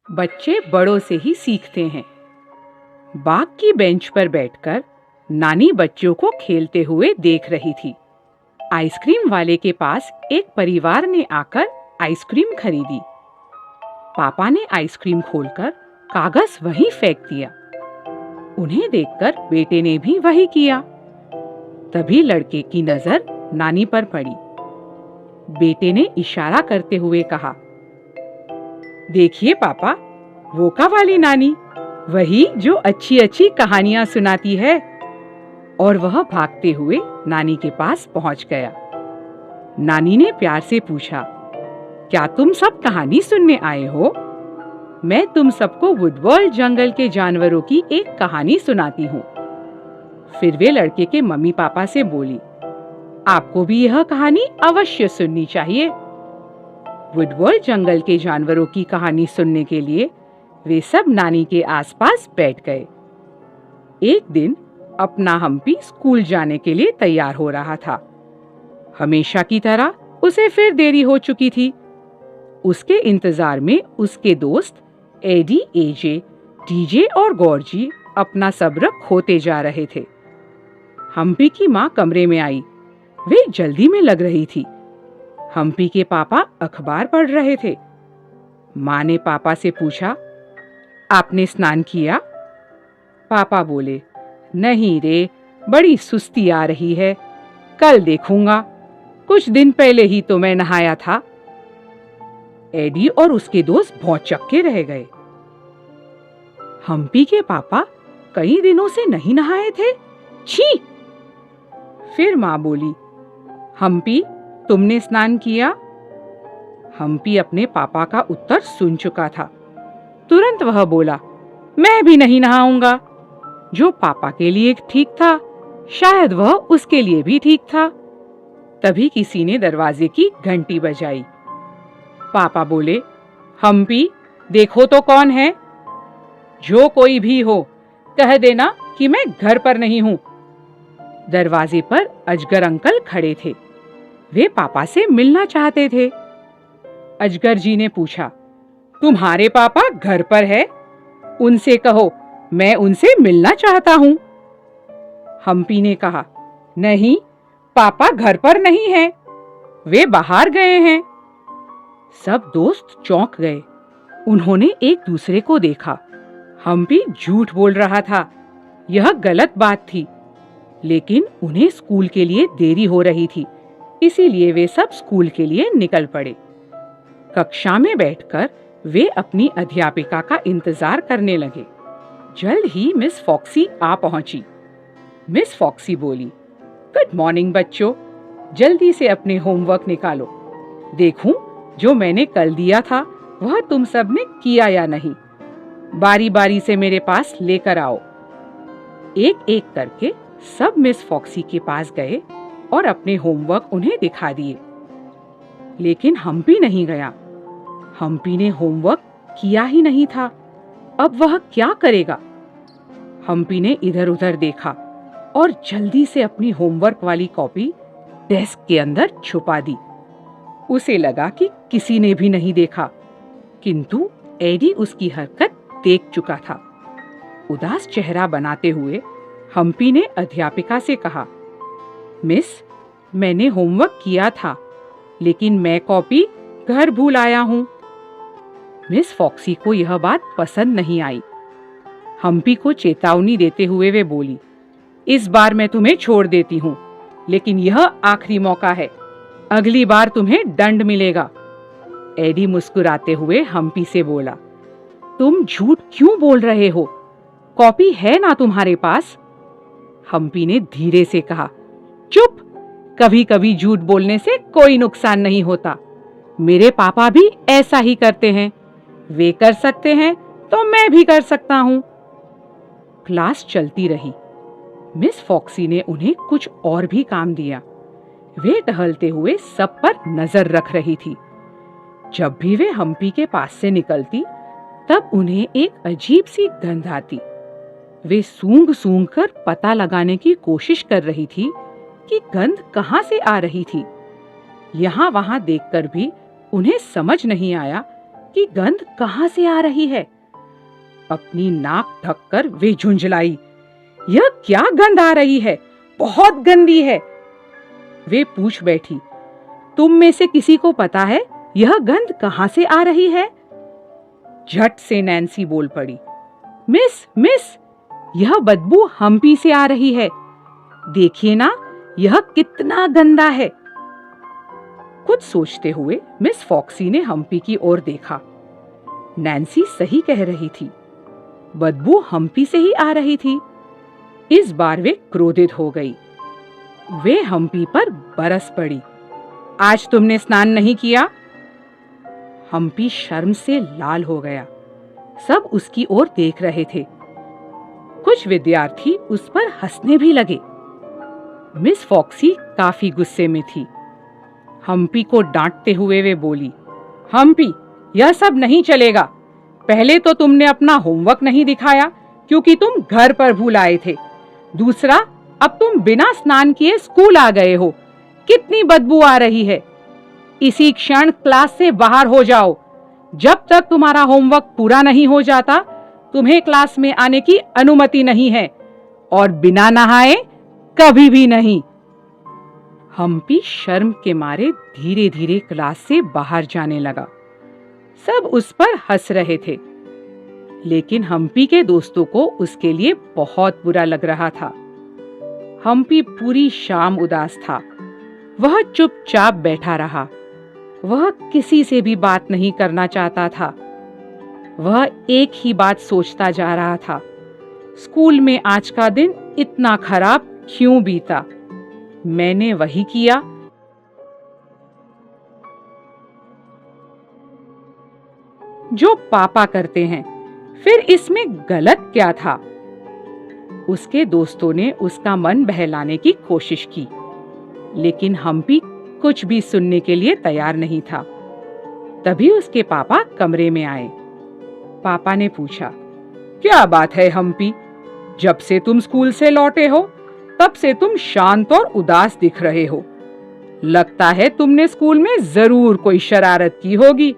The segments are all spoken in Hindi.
बच्चे बड़ों से ही सीखते हैं। बाग की बेंच पर बैठकर नानी बच्चों को खेलते हुए देख रही थी। आइसक्रीम वाले के पास एक परिवार ने आकर आइसक्रीम खरीदी। पापा ने आइसक्रीम खोलकर कागज वहीं फेंक दिया। उन्हें देखकर बेटे ने भी वही किया। तभी लड़के की नजर नानी पर पड़ी। बेटे ने इशारा करते हुए कहा, देखिए पापा, वो का वाली नानी, वही जो अच्छी अच्छी कहानियां सुनाती है। और वह भागते हुए नानी के पास पहुंच गया। नानी ने प्यार से पूछा, क्या तुम सब कहानी सुनने आए हो? मैं तुम सबको वुडवर्ल्ड जंगल के जानवरों की एक कहानी सुनाती हूँ। फिर वे लड़के के मम्मी पापा से बोली, आपको भी यह कहानी अवश्य सुननी चाहिए। वुडवर्ल्ड जंगल के जानवरों की कहानी सुनने के लिए वे सब नानी के आसपास बैठ गए। एक दिन अपना हम्पी स्कूल जाने के लिए तैयार हो रहा था। हमेशा की तरह उसे फिर देरी हो चुकी थी। उसके इंतजार में उसके दोस्त एडी, एजे, टीजे और गॉर्जी अपना सब्र खोते जा रहे थे। हम्पी की माँ कमरे में आई। वे जल्दी में लग रही थी। हम्पी के पापा अखबार पढ़ रहे थे। माँ ने पापा से पूछा, आपने स्नान किया? पापा बोले, नहीं रे, बड़ी सुस्ती आ रही है, कल देखूंगा, कुछ दिन पहले ही तो मैं नहाया था। एडी और उसके दोस्त भौंचक्के रह गए। हम्पी के पापा कई दिनों से नहीं नहाए थे। छी! फिर माँ बोली, हम्पी, तुमने स्नान किया? हम्पी अपने पापा का उत्तर सुन चुका था। तुरंत वह बोला, मैं भी नहीं नहाऊंगा। जो पापा के लिए ठीक था, शायद वह उसके लिए भी ठीक था। तभी किसी ने दरवाजे की घंटी बजाई। पापा बोले, हम्पी, देखो तो कौन है? जो कोई भी हो, कह देना कि मैं घर पर नहीं हूं। दरवाजे पर अजगर अंकल खड़े थे। वे पापा से मिलना चाहते थे। अजगर जी ने पूछा, तुम्हारे पापा घर पर है? उनसे कहो मैं उनसे मिलना चाहता हूं। हम्पी ने कहा, नहीं, पापा घर पर नहीं हैं, वे बाहर गए हैं। सब दोस्त चौंक गए। उन्होंने एक दूसरे को देखा। हम्पी झूठ बोल रहा था, यह गलत बात थी। लेकिन उन्हें स्कूल के लिए देरी हो रही थी, इसीलिए वे सब स्कूल के लिए निकल पड़े। कक्षा में बैठकर वे अपनी अध्यापिका का इंतजार करने लगे। जल्द ही मिस फॉक्सी आ पहुंची। मिस फॉक्सी बोली, गुड मॉर्निंग बच्चों, जल्दी से अपने होमवर्क निकालो। देखूं जो मैंने कल दिया था वह तुम सब ने किया या नहीं। बारी बारी से मेरे पास लेकर आओ। एक एक करके सब मिस फॉक्सी के पास गए और अपने होमवर्क उन्हें दिखा दिए। लेकिन हम्पी नहीं गया। हम्पी ने होमवर्क किया ही नहीं था। अब वह क्या करेगा? हम्पी ने इधर उधर देखा और जल्दी से अपनी होमवर्क वाली कॉपी डेस्क के अंदर छुपा दी। उसे लगा कि किसी ने भी नहीं देखा, किंतु एडी उसकी हरकत देख चुका था। उदास चेहरा बनाते हुए हम्पी ने अध्यापिका से कहा, मिस, मैंने होमवर्क किया था, लेकिन मैं कॉपी घर भूल आया हूं। मिस फॉक्सी को यह बात पसंद नहीं आई। हम्पी को चेतावनी देते हुए वे बोली, इस बार मैं तुम्हें छोड़ देती हूँ, लेकिन यह आखिरी मौका है, अगली बार तुम्हें दंड मिलेगा। एडी मुस्कुराते हुए हम्पी से बोला, तुम झूठ क्यों बोल रहे हो? कॉपी है ना तुम्हारे पास? हम्पी ने धीरे से कहा, चुप, कभी कभी झूठ बोलने से कोई नुकसान नहीं होता। मेरे पापा भी ऐसा ही करते हैं, वे कर सकते हैं तो मैं भी कर सकता हूं। क्लास चलती रही। मिस फॉक्सी ने उन्हें कुछ और भी काम दिया। वे टहलते हुए सब पर नजर रख रही थी। जब भी वे हम्पी के पास से निकलती, तब उन्हें एक अजीब सी गंध आती। वे सूंघ सूंघ कर पता लगाने की कोशिश कर रही थी कि गंध कहां से आ रही थी। यहाँ वहां देखकर भी उन्हें समझ नहीं आया की गंध कहां से आ रही है। अपनी नाक ढककर वे झुंझलाई, यह क्या गंध आ रही है, बहुत गंदी है। वे पूछ बैठी, तुम में से किसी को पता है यह गंध कहां से आ रही है? झट से नैन्सी बोल पड़ी, मिस मिस, यह बदबू हम्पी से आ रही है। देखिए ना, यह कितना गंदा है। कुछ सोचते हुए मिस फॉक्सी ने हम्पी की ओर देखा। नैन्सी सही कह रही थी, बदबू हम्पी से ही आ रही थी। इस बार वे क्रोधित हो गई। वे हम्पी पर बरस पड़ी, आज तुमने स्नान नहीं किया? हम्पी शर्म से लाल हो गया। सब उसकी ओर देख रहे थे। कुछ विद्यार्थी उस पर हंसने भी लगे। मिस फॉक्सी काफी गुस्से में थी। हम्पी को डांटते हुए वे बोली, हम्पी, यह सब नहीं चलेगा। पहले तो तुमने अपना होमवर्क नहीं दिखाया क्योंकि तुम घर पर भूल आए थे। दूसरा, अब तुम बिना स्नान किए स्कूल आ गए हो। कितनी बदबू आ रही है। इसी क्षण क्लास से बाहर हो जाओ। जब तक तुम्हारा होमवर्क पूरा नहीं हो जाता, तुम्हें क्लास में आने की अनुमति नहीं है, और बिना नहाए कभी भी नहीं। हम्पी शर्म के मारे धीरे धीरे क्लास से बाहर जाने लगा। सब उस पर हंस रहे थे, लेकिन हम्पी के दोस्तों को उसके लिए बहुत बुरा लग रहा था। हम्पी पूरी शाम उदास था। वह चुपचाप बैठा रहा। वह किसी से भी बात नहीं करना चाहता था। वह एक ही बात सोचता जा रहा था, स्कूल में आज का दिन इतना खराब क्यों बीता? मैंने वही किया जो पापा करते हैं, फिर इसमें गलत क्या था? उसके दोस्तों ने उसका मन बहलाने की कोशिश की, लेकिन हम्पी कुछ भी सुनने के लिए तैयार नहीं था। तभी उसके पापा कमरे में आए। पापा ने पूछा, क्या बात है हम्पी? जब से तुम स्कूल से लौटे हो तब से तुम शांत और उदास दिख रहे हो। लगता है तुमने स्कूल में जरूर कोई शरारत की होगी।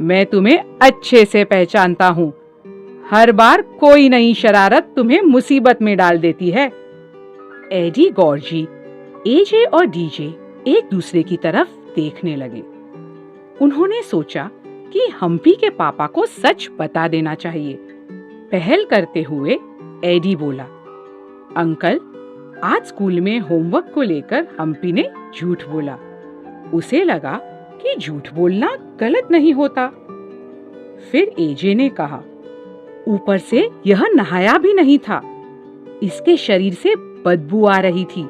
मैं तुम्हें अच्छे से पहचानता हूँ। हर बार कोई नई शरारत तुम्हें मुसीबत में डाल देती है। एडी गॉर्जी, एजे और डीजे एक दूसरे की तरफ देखने लगे। उन्होंने सोचा कि हम्पी के पापा को सच बता देना चाहिए। पहल करते हुए एडी बोला, अंकल, आज स्कूल में होमवर्क को लेकर हम्पी ने झूठ बोला। उसे लगा कि झूठ बोलना गलत नहीं होता। फिर एजे ने कहा, ऊपर से यह नहाया भी नहीं था। इसके शरीर से बदबू आ रही थी।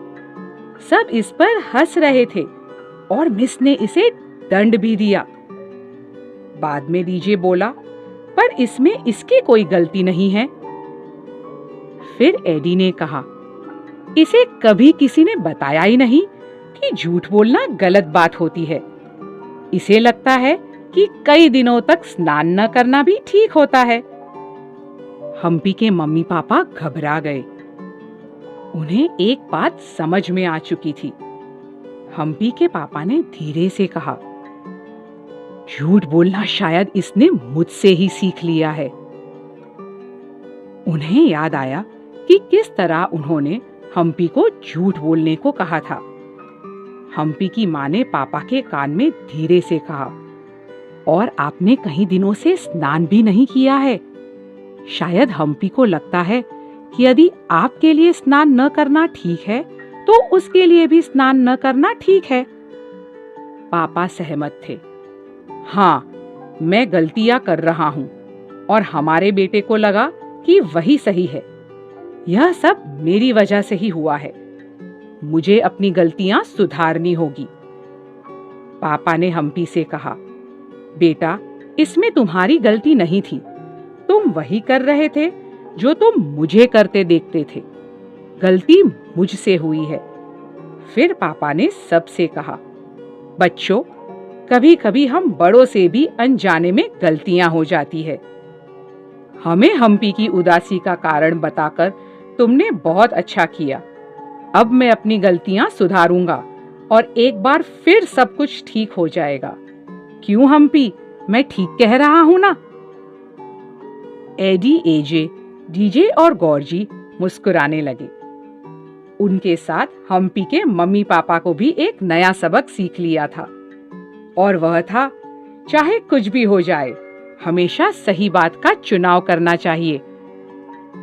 सब इस पर हंस रहे थे और मिस ने इसे दंड भी दिया। बाद में डीजे बोला, पर इसमें इसकी कोई गलती नहीं है। फिर एडी ने कहा, इसे कभी किसी ने बताया ही नहीं कि झूठ बोलना गलत बात होती है। इसे लगता है कि कई दिनों तक स्नान न करना भी ठीक होता है। हम्पी के मम्मी पापा घबरा गए। उन्हें एक बात समझ में आ चुकी थी। हम्पी के पापा ने धीरे से कहा, झूठ बोलना शायद इसने मुझसे ही सीख लिया है। उन्हें याद आया कि किस तरह उन्होंने हम्पी को झूठ बोलने को कहा था। हम्पी की माँ ने पापा के कान में धीरे से कहा, और आपने कई दिनों से स्नान भी नहीं किया है। शायद हम्पी को लगता है कि यदि आपके लिए स्नान न करना ठीक है, तो उसके लिए भी स्नान न करना ठीक है। पापा सहमत थे। हाँ, मैं गलतियां कर रहा हूँ और हमारे बेटे को लगा कि वही सही है। यह सब मेरी वजह से ही हुआ है। मुझे अपनी गलतियां सुधारनी होगी। पापा ने हम्पी से कहा, बेटा, इसमें तुम्हारी गलती नहीं थी। तुम वही कर रहे थे जो तुम मुझे करते देखते थे। गलती मुझसे हुई है। फिर पापा ने सबसे कहा, बच्चों, कभी कभी हम बड़ों से भी अनजाने में गलतियां हो जाती है। हमें हम्पी की उदासी का कारण बताकर तुमने बहुत अच्छा किया। अब मैं अपनी गलतियां सुधारूंगा और एक बार फिर सब कुछ ठीक हो जाएगा। क्यों हम्पी, मैं ठीक कह रहा हूं ना? एडी, एजे, डीजे और गौरजी मुस्कुराने लगे। उनके साथ हम्पी के मम्मी पापा को भी एक नया सबक सीख लिया था, और वह था, चाहे कुछ भी हो जाए, हमेशा सही बात का चुनाव करना चाहिए।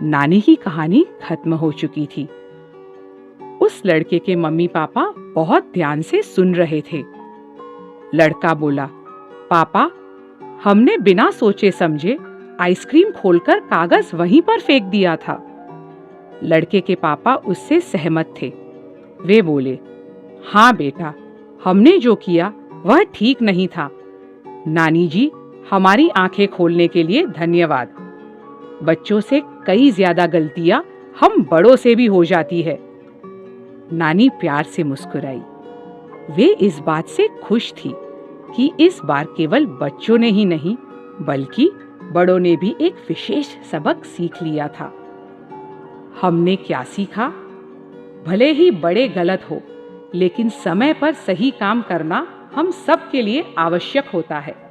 नानी की कहानी खत्म हो चुकी थी। उस लड़के के मम्मी पापा बहुत ध्यान से सुन रहे थे। लड़का बोला, पापा, हमने बिना सोचे समझे आइसक्रीम खोलकर कागज वहीं पर फेंक दिया था। लड़के के पापा उससे सहमत थे। वे बोले, हाँ बेटा, हमने जो किया वह ठीक नहीं था। नानी जी, हमारी आंखें खोलने के लिए धन्यवाद। बच्चों से कई ज्यादा गलतियां हम बड़ों से भी हो जाती है। नानी प्यार से मुस्कुराई। वे इस बात से खुश थी कि इस बार केवल बच्चों ने ही नहीं, बल्कि बड़ों ने भी एक विशेष सबक सीख लिया था। हमने क्या सीखा? भले ही बड़े गलत हो, लेकिन समय पर सही काम करना हम सब के लिए आवश्यक होता है।